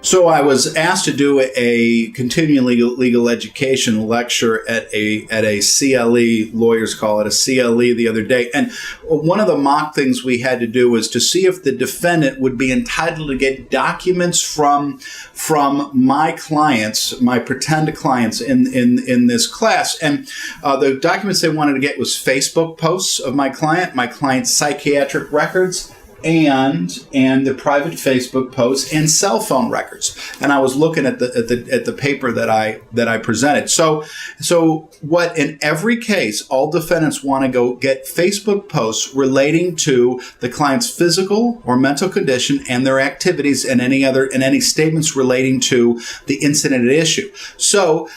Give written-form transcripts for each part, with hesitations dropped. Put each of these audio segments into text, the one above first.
So I was asked to do a continuing legal education lecture at a CLE, lawyers call it a CLE, the other day. And one of the mock things we had to do was to see if the defendant would be entitled to get documents from my clients, my pretend clients in this class. And the documents they wanted to get was Facebook posts of my client's psychiatric records, and the private Facebook posts and cell phone records. And I was looking at the paper that I presented. So what in every case, all defendants want to go get Facebook posts relating to the client's physical or mental condition and their activities and any statements relating to the incident at issue. So,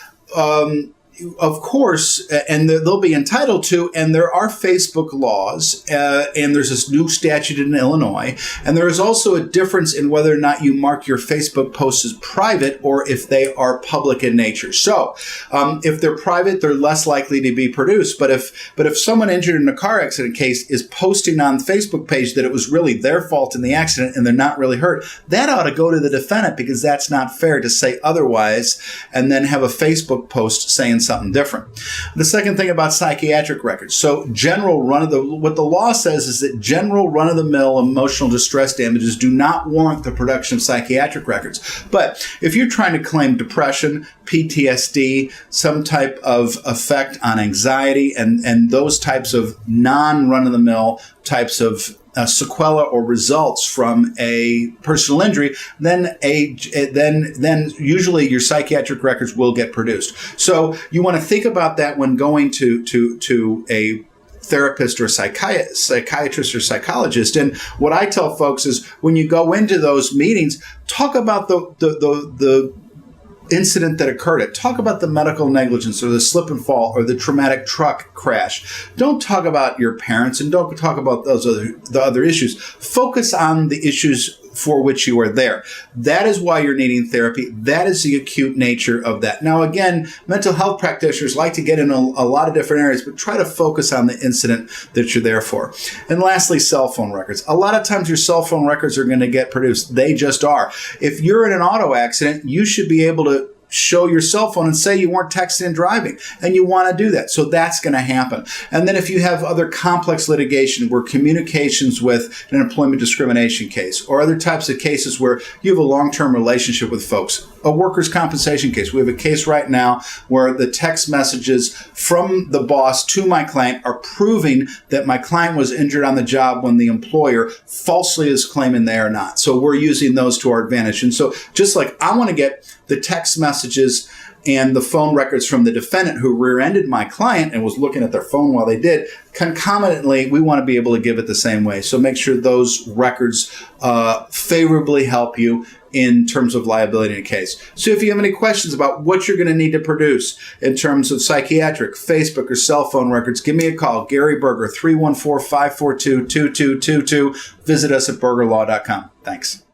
of course, and they'll be entitled to, and there are Facebook laws, and there's this new statute in Illinois, and there is also a difference in whether or not you mark your Facebook posts as private or if they are public in nature. So, if they're private, they're less likely to be produced. But if someone injured in a car accident case is posting on the Facebook page that it was really their fault in the accident and they're not really hurt, that ought to go to the defendant, because that's not fair to say otherwise and then have a Facebook post saying something different. The second thing about psychiatric records. So what the law says is that general run-of-the-mill emotional distress damages do not warrant the production of psychiatric records. But if you're trying to claim depression, PTSD, some type of effect on anxiety, and those types of non-run-of-the-mill types of sequelae or results from a personal injury, then usually your psychiatric records will get produced. So you want to think about that when going to a therapist or psychiatrist or psychologist. And what I tell folks is, when you go into those meetings, talk about the incident that occurred. Talk about the medical negligence or the slip and fall or the traumatic truck crash. Don't talk about your parents, and don't talk about the other issues. Focus on the issues for which you are there. That is why you're needing therapy. That is the acute nature of that. Now, again, mental health practitioners like to get in a lot of different areas, but try to focus on the incident that you're there for. And lastly, cell phone records. A lot of times your cell phone records are going to get produced. They just are. If you're in an auto accident, you should be able to show your cell phone and say you weren't texting and driving, and you want to do that. So that's going to happen. And then if you have other complex litigation where communications with an employment discrimination case, or other types of cases where you have a long-term relationship with folks, a workers' compensation case. We have a case right now where the text messages from the boss to my client are proving that my client was injured on the job when the employer falsely is claiming they are not. So we're using those to our advantage. And so just like I want to get the text messages and the phone records from the defendant who rear-ended my client and was looking at their phone while they did, concomitantly, we want to be able to give it the same way. So make sure those records favorably help you in terms of liability in a case. So if you have any questions about what you're going to need to produce in terms of psychiatric, Facebook, or cell phone records, give me a call. Gary Berger, 314-542-2222. Visit us at bergerlaw.com. Thanks.